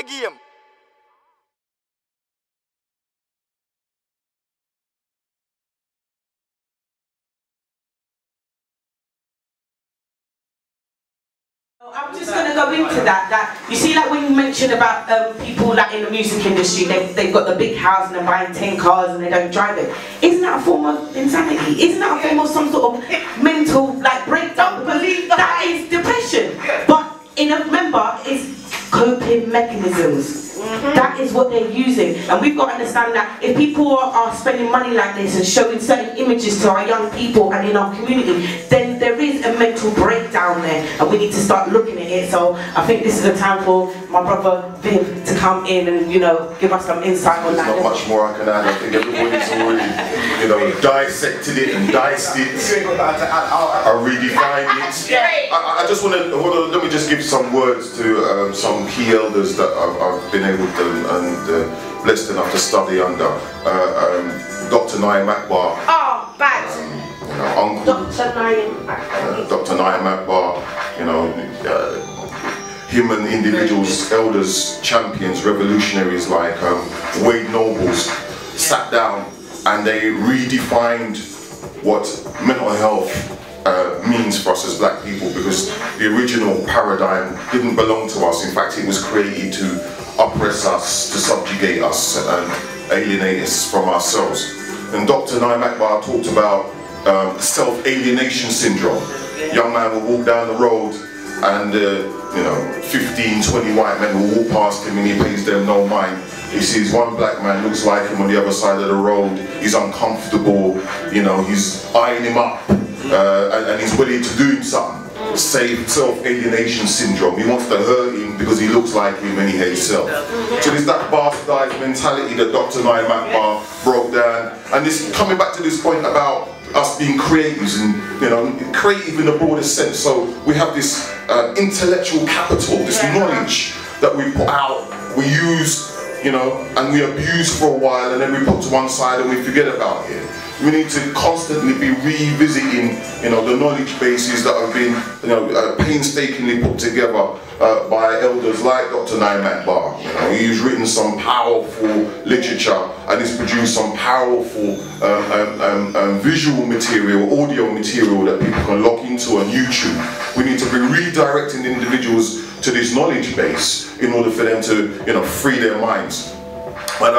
game. I'm just going to go into that you see, like when you mentioned about people like in the music industry, they've got the big house and they're buying 10 cars and they don't drive it. Isn't that a form of insanity? Isn't that a form of some sort of mental like breakdown? Don't believe that is depression. But remember, it's coping mechanisms. That is what they're using, and we've got to understand that if people are spending money like this and showing certain images to our young people and in our community, then there is a mental breakdown there, and we need to start looking at it. So I think this is a time for my brother Viv to come in and, you know, give us some insight on that. There's not much more I can add. I think everybody's already, you know, dissected it and diced it. I redefined it. I just want to, let me just give some words to some key elders that I've been able to and blessed enough to study under. Dr. Naim Akbar. Oh, bad. You know, Uncle. Dr. Naim Akbar, you know, human individuals, elders, champions, revolutionaries like Wade Nobles sat down and they redefined what mental health means for us as black people, because the original paradigm didn't belong to us. In fact, it was created to oppress us, to subjugate us and alienate us from ourselves. And Dr. Naim Akbar talked about self-alienation syndrome. Young man will walk down the road and you know, 15, 20 white men will walk past him and he pays them no mind. He sees one black man looks like him on the other side of the road, he's uncomfortable, you know, he's eyeing him up and he's willing to do him something. Self-alienation syndrome. He wants to hurt him because he looks like him and he hates self. So there's that bastardized mentality that Dr. Naim Akbar broke down. And this, coming back to this point about us being creatives, and you know, creative in the broadest sense. So we have this intellectual capital, this knowledge that we put out, we use, you know, and we abuse for a while, and then we put to one side and we forget about it. We need to constantly be revisiting, you know, the knowledge bases that have been, you know, painstakingly put together by elders like Dr. Naim Akbar. You know, he's written some powerful literature and he's produced some powerful visual material, audio material that people can log into on YouTube. We need to be redirecting individuals to this knowledge base in order for them to, you know, free their minds. And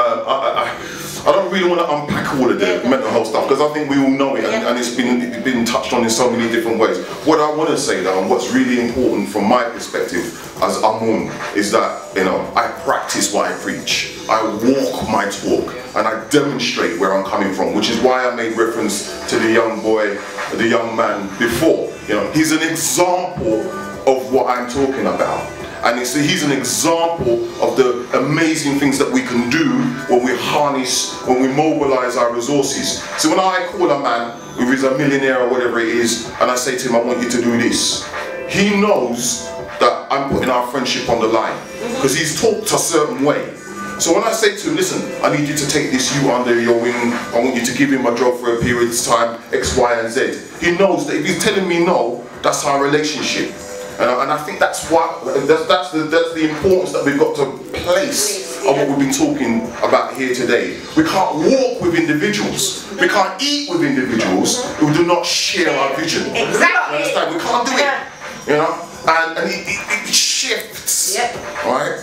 I don't really want to unpack all of the mental health stuff because I think we all know it, and it's been touched on in so many different ways. What I want to say though, and what's really important from my perspective as Ahmun, is that, you know, I practice what I preach. I walk my talk and I demonstrate where I'm coming from, which is why I made reference to the young boy, the young man before. You know, he's an example of what I'm talking about. And he's an example of the amazing things that we can do when we harness, when we mobilize our resources. So when I call a man, if he's a millionaire or whatever it is, and I say to him, I want you to do this, he knows that I'm putting our friendship on the line because he's talked a certain way. So when I say to him, listen, I need you to take this youth under your wing, I want you to give him a job for a period of time, X, Y, and Z. He knows that if he's telling me no, that's our relationship. And I think that's the importance that we've got to place on what we've been talking about here today. We can't walk with individuals. We can't eat with individuals who do not share our vision. Exactly. You understand? We can't do it. You know? And it shifts. Right?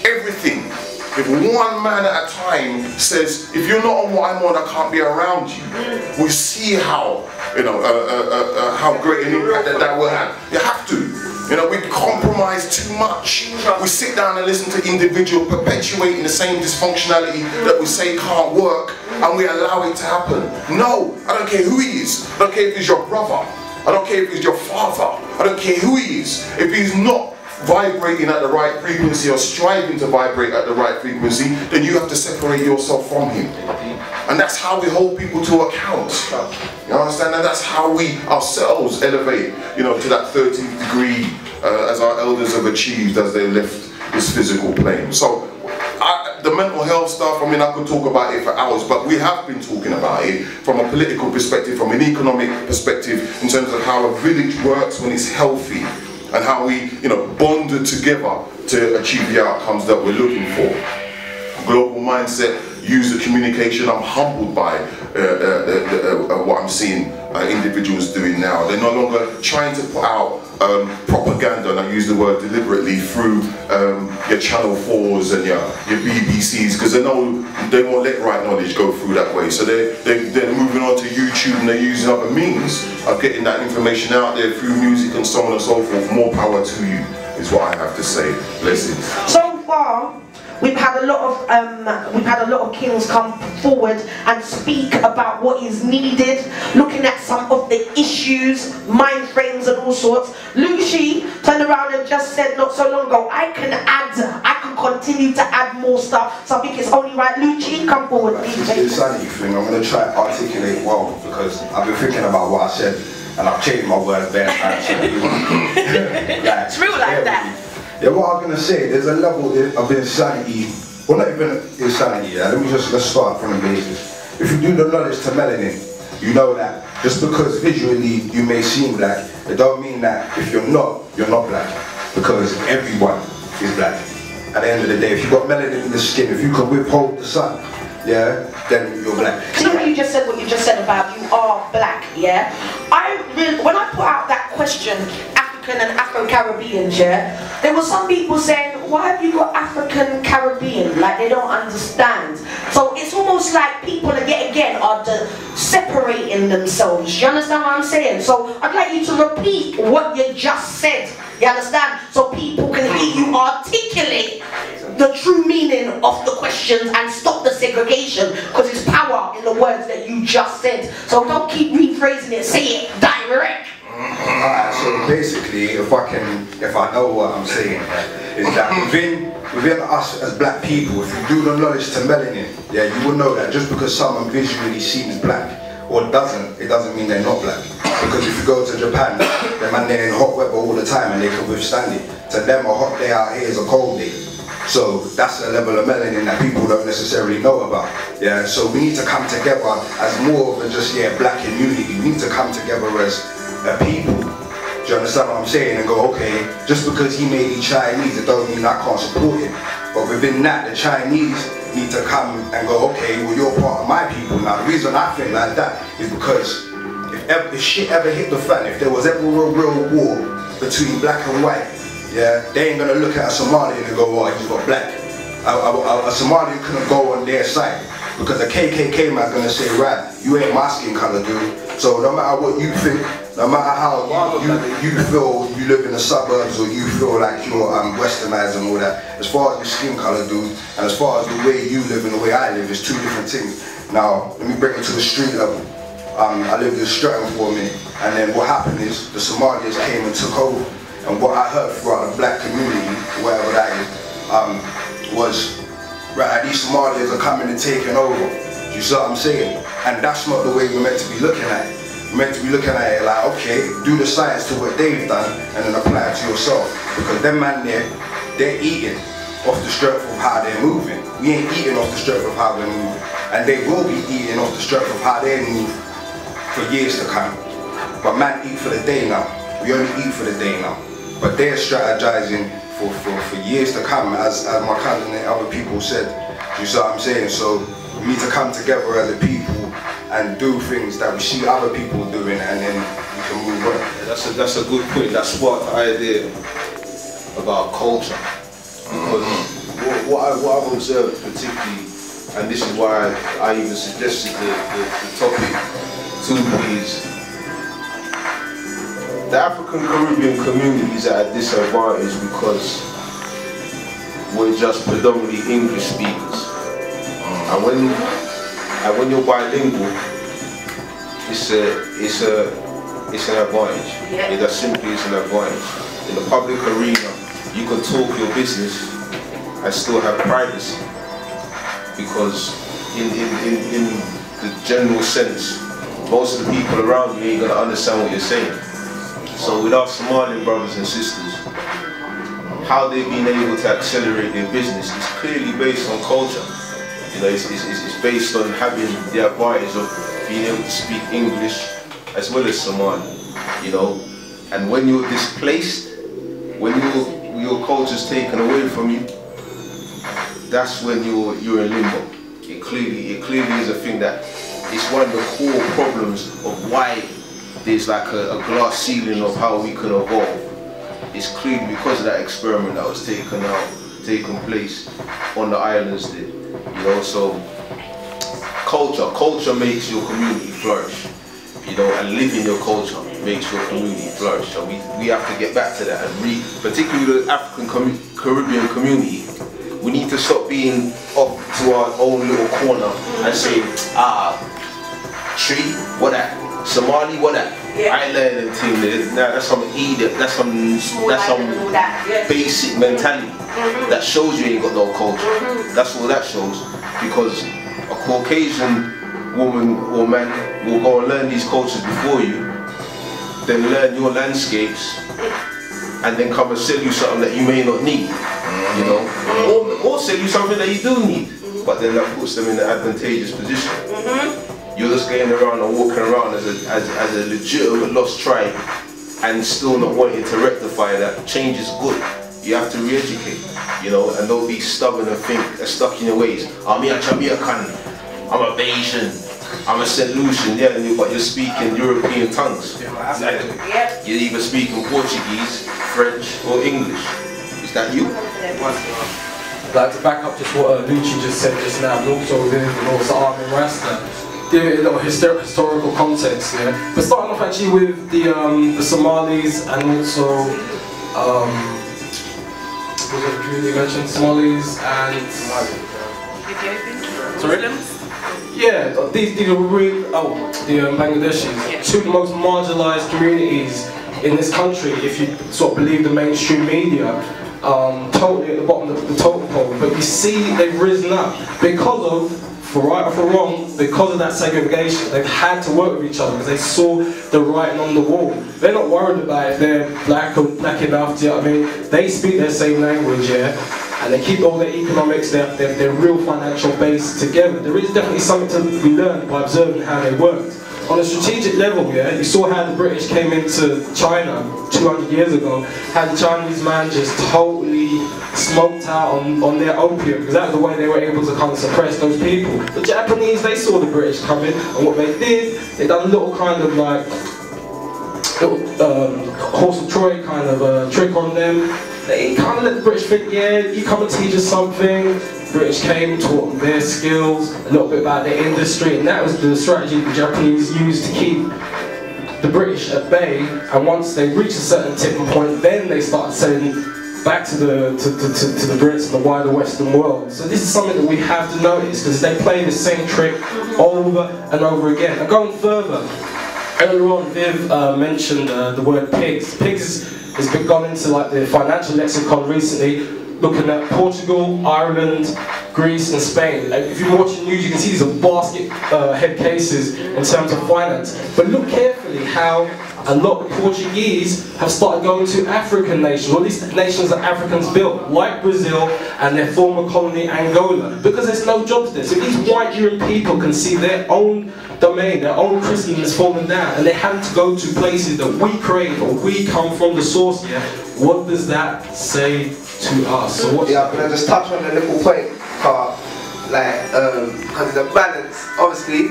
Everything. If one man at a time says, if you're not on what I'm on, I can't be around you. We see how, you know, how great an impact that will have. You have to. You know, we compromise too much. We sit down and listen to individuals perpetuating the same dysfunctionality that we say can't work, and we allow it to happen. No, I don't care who he is. I don't care if he's your brother. I don't care if he's your father. I don't care who he is. If he's not vibrating at the right frequency or striving to vibrate at the right frequency, then you have to separate yourself from him. And that's how we hold people to account. You understand? And that's how we ourselves elevate, you know, to that 13th degree as our elders have achieved as they left this physical plane. So the mental health stuff, I mean, I could talk about it for hours, but we have been talking about it from a political perspective, from an economic perspective, in terms of how a village works when it's healthy. and how we, you know, bonded together to achieve the outcomes that we're looking for. Global mindset, user communication. I'm humbled by what I'm seeing individuals doing now. They're no longer trying to put out propaganda, and I use the word deliberately, through your Channel 4s and your BBCs, because they know they won't let right knowledge go through that way. So they're moving on to YouTube, and they're using other means of getting that information out there through music and so on and so forth. More power to you, is what I have to say. Blessings. So far, we've had a lot of kings come forward and speak about what is needed, looking at some of the issues, mind frames and all sorts. Lucci turned around and just said not so long ago, I can continue to add more stuff, so I think it's only right. Lucci, come forward, please. It's the insanity thing. I'm going to try to articulate well, because I've been thinking about what I said, and I've changed my words bare times. It's real like that. Yeah, what I'm gonna say, there's a level of insanity, well, not even insanity, yeah? Let's start from the basis. If you do the knowledge to melanin, you know that just because visually you may seem black, it don't mean that if you're not black, because everyone is black. At the end of the day, if you've got melanin in the skin, if you can withhold the sun, yeah, then you're black. You know what you just said about you are black, yeah? When I put out that question, African and Afro-Caribbeans, yeah, there were some people saying, why have you got African-Caribbean? Like, they don't understand. So it's almost like people yet again are separating themselves. You understand what I'm saying? So I'd like you to repeat what you just said. You understand? So people can hear you articulate the true meaning of the questions and stop the segregation, because it's power in the words that you just said. So don't keep rephrasing it, say it direct. Alright, so basically, if I know what I'm saying, is that within us as black people, if you do the knowledge to melanin, yeah, you will know that just because someone visually seems black or doesn't, it doesn't mean they're not black. Because if you go to Japan, they're in hot weather all the time and they can withstand it. To them, a hot day out here is a cold day. So that's a level of melanin that people don't necessarily know about. Yeah, so we need to come together as more than just black community. We need to come together as a people. Do you understand what I'm saying? And go, okay, just because he may be Chinese, it don't mean I can't support him. But within that, the Chinese need to come and go, okay, well, you're part of my people. Now, the reason I think like that is because if shit ever hit the fan, if there was ever a real war between black and white, yeah, they ain't gonna look at a Somalian and go, oh, he's got black. A Somalian couldn't go on their side, because a KKK man's gonna say, right, you ain't my skin color, dude. So no matter what you think, no matter how you feel you live in the suburbs, or you feel like you're westernized and all that, as far as your skin color, dude, and as far as the way you live and the way I live, it's two different things. Now, let me bring it to the street level. I lived in Stratton for a minute, and then what happened is the Somalians came and took over. And what I heard throughout the black community, wherever that is, was, right, these Somalians are coming and taking over. You see what I'm saying? And that's not the way you're meant to be looking at it. You're meant to be looking at it like, okay, do the science to what they've done and then apply it to yourself. Because them man there, they're eating off the strength of how they're moving. We ain't eating off the strength of how we're moving. And they will be eating off the strength of how they move for years to come. But man eat for the day now. We only eat for the day now. But they're strategizing for years to come, as my cousin and other people said. You see what I'm saying? So we need to come together as a people and do things that we see other people doing, and then we can move on. Yeah, that's a good point. That sparked the idea about culture. Because what I've observed particularly, and this is why I even suggested the topic to is the African Caribbean community is at a disadvantage because we're just predominantly English speakers. And when you're bilingual, it's an advantage. Yeah. It just simply is an advantage. In the public arena, you can talk your business and still have privacy, because in the general sense, most of the people around you ain't gonna understand what you're saying. So with our Somalian brothers and sisters, how they've been able to accelerate their business is clearly based on culture. You know, it's based on having the advantage of being able to speak English as well as Somali, you know. And when you're displaced, when your culture's taken away from you, that's when you're in limbo. It clearly is a thing that it's one of the core problems of why there's like a glass ceiling of how we can evolve. It's clearly because of that experiment that was taken place on the islands there. You know, so culture makes your community flourish. You know, and living your culture makes your community flourish. And we have to get back to that, and particularly the African Caribbean community. We need to stop being off to our own little corner and say, Tree, what that? Somali, what that? Yeah. Island and thing there. Nah, that's some idiot. That's some basic mentality that shows you ain't got no culture. That's all that shows, because a Caucasian woman or man will go and learn these cultures before you, then learn your landscapes, and then come and sell you something that you may not need, you know, or sell you something that you do need, but then that puts them in an advantageous position. You're just going around and walking around as a legitimate lost tribe and still not wanting to rectify that. Change is good. You have to re-educate, you know, and don't be stubborn and think stuck in your ways. I'm a Jamaican, I'm a Bayesian, I'm a St. Lucian, yeah, but you're speaking European tongues. Exactly. You're either speaking Portuguese, French, or English. Is that you? I'd like to back up just what Lucci just said just now, and also with Ahmun Rasta. Give it a little historical context, yeah. But starting off actually with the Somalis and also what was the community you mentioned? Somalis and sorry? Yeah, these are really, the Bangladeshis, yeah. Two of the most marginalised communities in this country, if you sort of believe the mainstream media, totally at the bottom of the totem pole. But you see they've risen up because of, for right or for wrong, because of that segregation. They've had to work with each other because they saw the writing on the wall. They're not worried about if they're black or black enough, do you know what I mean? They speak their same language, yeah? And they keep all their economics, their real financial base together. There is definitely something to be learned by observing how they worked. On a strategic level, yeah, you saw how the British came into China 200 years ago, how the Chinese man just totally smoked out on their opium, because that was the way they were able to kind of suppress those people. The Japanese, they saw the British coming, and what they did, they done a little kind of like, horse of Troy kind of trick on them. They kind of let the British think, yeah, you come and teach us something. British came, taught them their skills, a little bit about their industry, and that was the strategy the Japanese used to keep the British at bay. And once they reached a certain tipping point, then they started selling back to the Brits and the wider Western world. So this is something that we have to notice, because they play the same trick over and over again. And going further, earlier on Viv mentioned the word pigs. Pigs has been gone into like the financial lexicon recently, looking at Portugal, Ireland, Greece and Spain. Like, if you're watching news, you can see these are basket head cases in terms of finance. But look carefully how a lot of Portuguese have started going to African nations, or at least nations that Africans built, like Brazil and their former colony Angola, because there's no jobs there. So these white European people can see their own domain, their own Christendom is falling down, and they have to go to places that we crave, or we come from the source here. What does that say to us? So what? Yeah, can I just touch on the little point? Because the balance, obviously,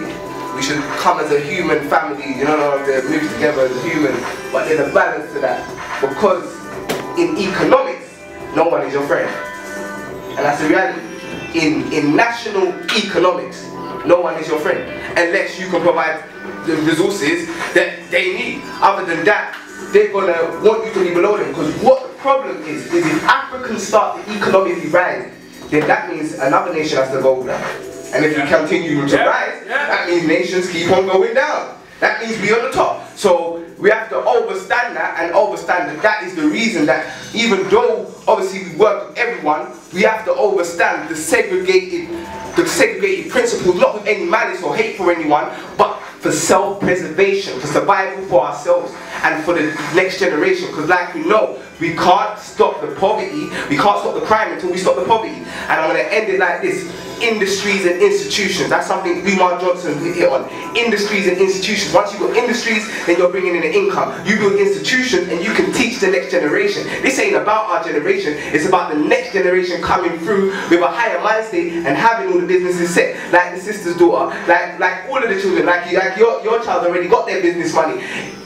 we should come as a human family, you know, they move together as a human, but there's a balance to that. Because in economics, no one is your friend. And that's the reality. In national economics, no one is your friend, unless you can provide the resources that they need. Other than that, they're gonna want you to be below them. Because what the problem is if Africans start to economically rise, then that means another nation has to go down. And if you continue to rise, that means nations keep on going down. That means we're on the top. So we have to understand that, and understand that that is the reason that even though obviously we work with everyone, we have to understand the segregated principles, not with any malice or hate for anyone, but for self-preservation, for survival for ourselves and for the next generation. Because like we know, we can't stop the poverty, we can't stop the crime until we stop the poverty. And I'm going to end it like this. industries and institutions. That's something Umar Johnson hit on. Industries and institutions. Once you've got industries, then you're bringing in the income. You build institutions and you can teach the next generation. This ain't about our generation, it's about the next generation coming through with a higher mind state and having all the businesses set. Like the sister's daughter, like all of the children, like your child already got their business money.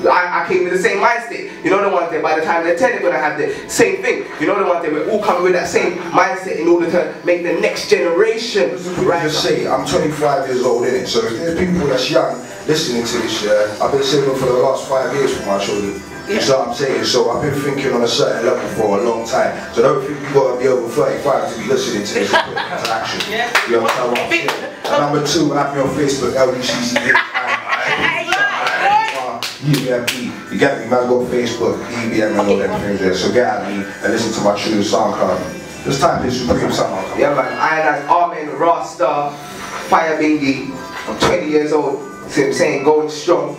I came with the same mind state. You know the ones that by the time they're 10 they're gonna have the same thing. You know the ones that we're all coming with that same mindset in order to make the next generation. Right. Just say I'm 25 years old, innit? So if there's people that's young listening to this, I've been saving for the last 5 years for my children. You know what I'm saying? So I've been thinking on a certain level for a long time. So don't think you've got to be over 35 to be listening to this and put it into action. You understand what I'm saying? And number 2, add me on Facebook, LUCC. EBMP. You get me, man, go Facebook, EBM and all them things there. So get at me and listen to my true SoundCloud. Just type in Supremeson. Yeah man, I am Ahmun, Rasta, Fire Bingy. I'm 20 years old, see what I'm saying, going strong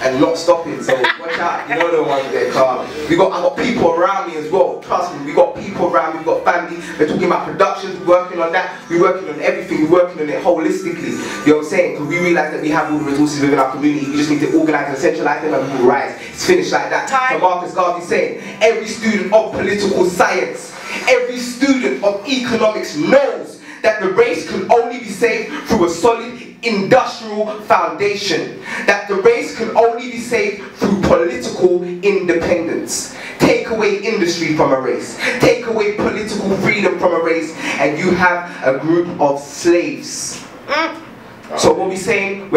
and not stopping, so watch out, you know the ones there, car. I got people around me as well, trust me, we got people around me, we got family, we're talking about productions, we're working on that, we're working on everything, we're working on it holistically, you know what I'm saying, because we realise that we have all the resources within our community, we just need to organise and centralise them and we will rise. It's finished like that. So Marcus Garvey saying, every student of political science, every student of economics knows that the race can only be saved through a solid industrial foundation. That the race can only be saved through political independence. Take away industry from a race. Take away political freedom from a race and you have a group of slaves. So what we're saying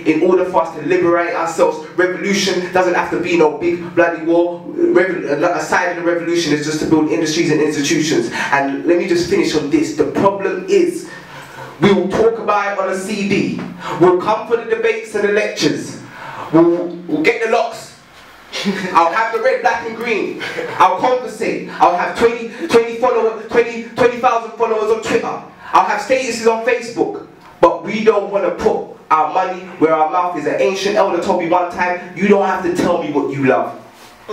in order for us to liberate ourselves, revolution doesn't have to be no big bloody war. A side of the revolution is just to build industries and institutions. And let me just finish on this. The problem is, we will talk about it on a CD. We'll come for the debates and the lectures. We'll get the locks. I'll have the red, black and green. I'll conversate. I'll have 20,000 followers on Twitter. I'll have statuses on Facebook. But we don't want to put our money where our mouth is. An ancient elder told me one time, you don't have to tell me what you love.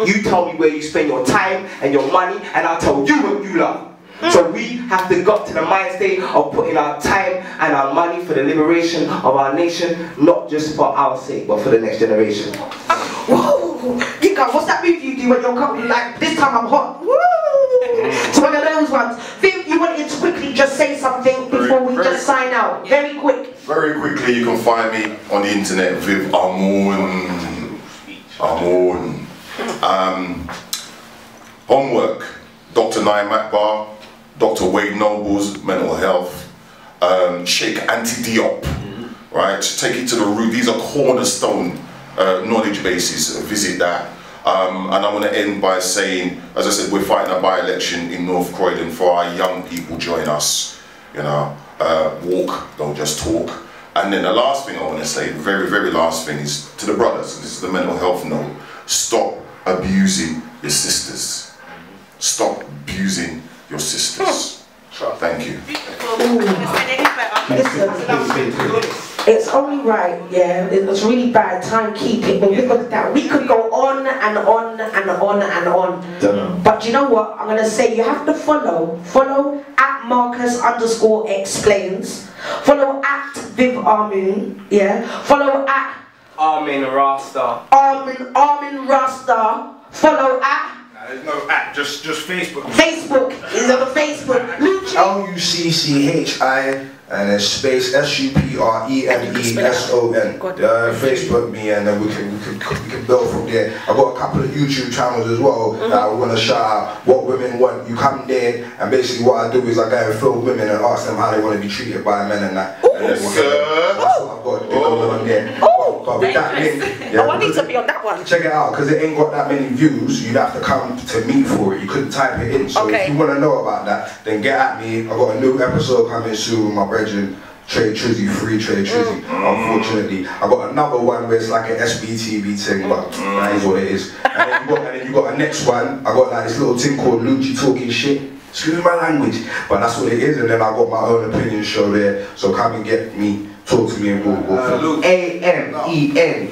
You tell me where you spend your time and your money and I'll tell you what you love. So we have to go to the mind state of putting our time and our money for the liberation of our nation, not just for our sake, but for the next generation. Whoa! Gika, what's that move you do when you're coming like, this time I'm hot? Woo! So one of those ones. Viv, you wanted to quickly just say something before we just sign out. Very quick. Very quickly, you can find me on the internet with Ahmun. Homework, Dr. Naim Akbar, Dr. Wade Nobles, mental health, Sheikh Anti-Diop, right? Take it to the root. These are cornerstone knowledge bases. Visit that. And I want to end by saying, as I said, we're fighting a by-election in North Croydon. For our young people, join us. You know, walk, don't just talk. And then the last thing I want to say, the very, very last thing, is to the brothers. This is the mental health note. Stop abusing your sisters. Stop abusing your sisters. Thank you. It's only right, yeah. It's really bad timekeeping. But look at that. We could go on and on and on and on. But you know what? I'm gonna say you have to follow. Follow at Marcus_explains. Follow at Viv Ahmun. Yeah. Follow at Ahmun Rasta. Ahmun Rasta. Follow at. There's no at, just Facebook. Facebook is on the Facebook. Lucci. LUCCHI and then space SUPREMESON. Facebook me and then we can build from there. I've got a couple of YouTube channels as well that I want to shout out. What women want, you come there and basically what I do is I go and film women and ask them how they want to be treated by men and that. And that's what I've got to do on there. But with that link, I need to be on that one. Check it out, because it ain't got that many views. You'd have to come to me for it. You couldn't type it in. So if you want to know about that, then get at me. I've got a new episode coming soon with my brethren, Trey Trizzy, free Trey Trizzy. Unfortunately, I got another one where it's like an SBTV thing, but that is what it is. And then you got a next one. I got like this little thing called Lucci talking shit. Excuse my language, but that's what it is. And then I got my own opinion show there. So come and get me, talk to me, and go. AMEN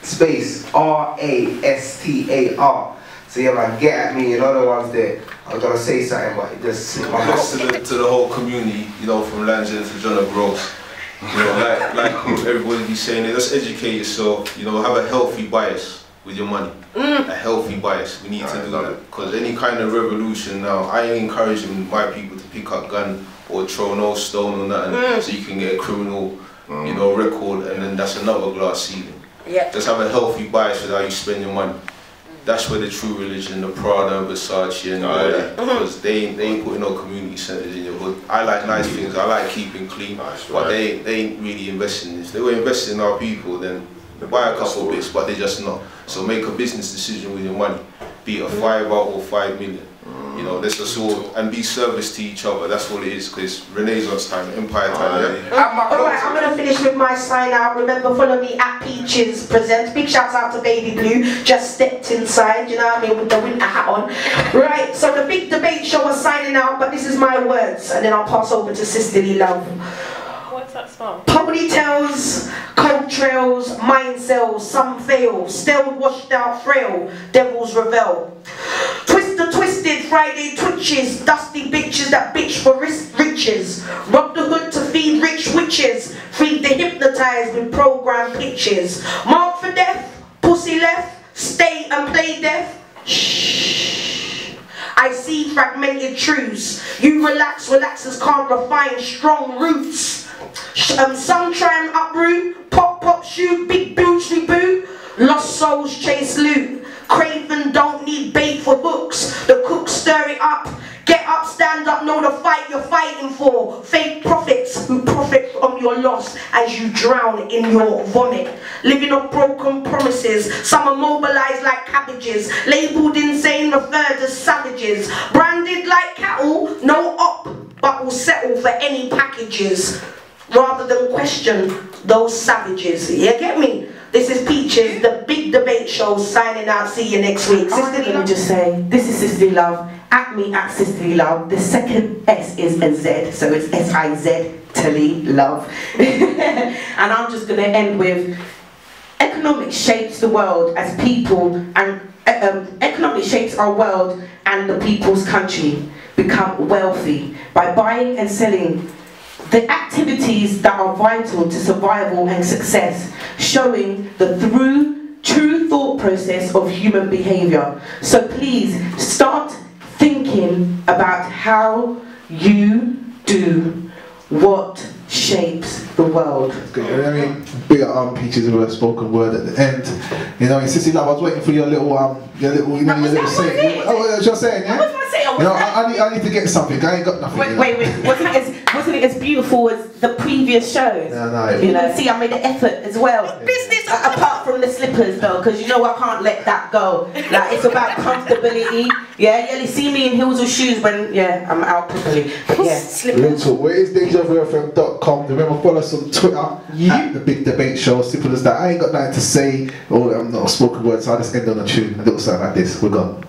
space RASTAR. So yeah man, get at me and other ones there. I was gonna say something, but it just slipped my mouth. To the whole community, you know, from Lansing to John O'Groats. You know, like everybody be saying, just educate yourself. You know, have a healthy bias with your money. A healthy bias. We need to do that, because any kind of revolution now, I ain't encouraging my people to pick up gun or throw no stone or nothing, so you can get a criminal, you know, record, and then that's another glass ceiling. Yeah. Just have a healthy bias with how you spend your money. That's where the true religion, the Prada and Versace and all that, because they ain't putting no community centers in your hood. I like nice things, I like keeping clean, but they ain't really investing in this. They were investing in our people, then they buy a couple of bits, but they just not. So make a business decision with your money, be it a 5 out or 5 million. You know, let's just all, and be service to each other. That's what it is, because Renaissance time, Empire time. Alright, I'm going to finish with my sign out. Remember, follow me at Peaches Presents. Big shouts out to Baby Blue. Just stepped inside, you know what I mean, with the winter hat on. Right, so the big debate show is signing out, but this is my words, and then I'll pass over to Sisterly Love. What's that song? Ponytails, coat trails, mind cells, some fail, still washed out frail, devils revel. Twisted Friday twitches, dusty bitches that bitch for riches. Rob the hood to feed rich witches, feed the hypnotized with program pitches. Mark for death, pussy left, stay and play death. Shh. I see fragmented truths. You relaxers can't refine strong roots. Some try and uproot, pop, shoot, big boots reboot. Lost souls chase loot. Craven don't need bait for hooks. The cooks stir it up. Get up, stand up, know the fight you're fighting for. Fake prophets who profit from your loss as you drown in your vomit. Living off broken promises. Some are mobilized like cabbages. Labeled insane, referred as savages. Branded like cattle, no op, but will settle for any packages. Rather than question those savages. You get me? This is Peaches, the big debate show, signing out. See you next week. Sisterly, let me just say, this is Sisterly Love. At me at Sisterly Love. The second S is a Z, so it's S-I-Z, Tilly Love. And I'm just going to end with, economics shapes the world as people, and economics shapes our world and the people's country become wealthy by buying and selling the activities that are vital to survival and success, showing the true thought process of human behavior. So please start thinking about how you do what shapes the world. Good. I mean, big Peaches with a spoken word at the end. You know, Sissy Love, I was waiting for your little saying. Oh, that's what you're saying, yeah? What was I saying? You know, I need to get something. I ain't got nothing. Wait. Wasn't it as beautiful as the previous shows? No. You know, see, I made an effort as well. Business. Apart from the slippers, though, because you know I can't let that go. Like, it's about comfortability. Yeah, you see me in heels or shoes when, yeah, I'm out properly. But yeah, slippers. Where is DejaVuFM.com? Remember, follow us on Twitter at The Big Debate Show. Simple as that. I ain't got nothing to say, or I'm not a spoken word, so I just end on a tune. A little something like this. We're gone.